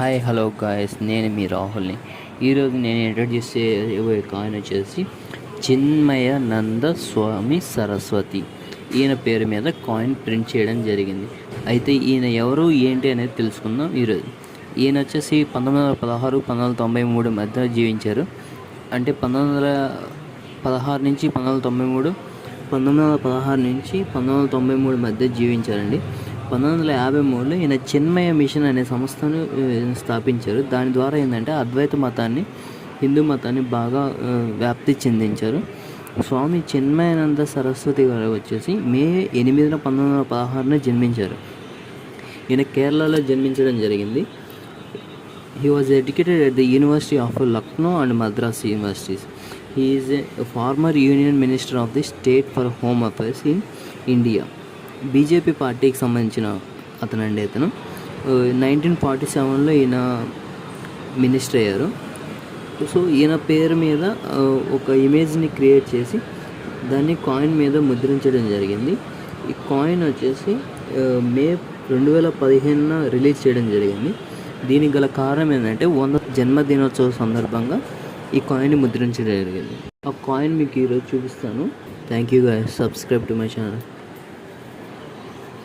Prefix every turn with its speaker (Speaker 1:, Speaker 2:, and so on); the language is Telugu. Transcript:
Speaker 1: హాయ్ హలో గాయస్, నేను మీ రాహుల్ని. ఈరోజు నేను ఇంట్రడ్యూస్ చేయబోయే కాయిన్ వచ్చేసి చిన్మయానంద స్వామి సరస్వతి. ఈయన పేరు మీద కాయిన్ ప్రింట్ చేయడం జరిగింది. అయితే ఈయన ఎవరు ఏంటి అనేది తెలుసుకుందాం ఈరోజు. ఈయన వచ్చేసి 1916 1993 మధ్య జీవించారు. అంటే 1916 నుంచి 1993, 1916 నుంచి 1993 మధ్య జీవించారండి. 1953లో ఈయన చిన్మయ మిషన్ అనే సంస్థను స్థాపించారు. దాని ద్వారా ఏంటంటే అద్వైత మతాన్ని, హిందూ మతాన్ని బాగా వ్యాప్తి చెందించారు. స్వామి చిన్మయానంద సరస్వతి గారు వచ్చేసి మే 8, 1916 జన్మించారు. ఈయన కేరళలో జన్మించడం జరిగింది. He was educated at the university of Lucknow and Madras universities. He is a former union minister of the state for home affairs in India. BJP పార్టీకి సంబంధించిన అతనండి. అతను 1947లో ఈయన మినిస్టర్ అయ్యారు. సో ఈయన పేరు మీద ఒక ఇమేజ్ని క్రియేట్ చేసి దాన్ని కాయిన్ మీద ముద్రించడం జరిగింది. ఈ కాయిన్ వచ్చేసి మే 2015 రిలీజ్ చేయడం జరిగింది. దీనికి గల కారణం ఏంటంటే 100వ జన్మదినోత్సవ సందర్భంగా ఈ కాయిన్ని ముద్రించడం జరిగింది. ఆ కాయిన్ మీకు ఈరోజు చూపిస్తాను. Thank you guys, subscribe to my channel.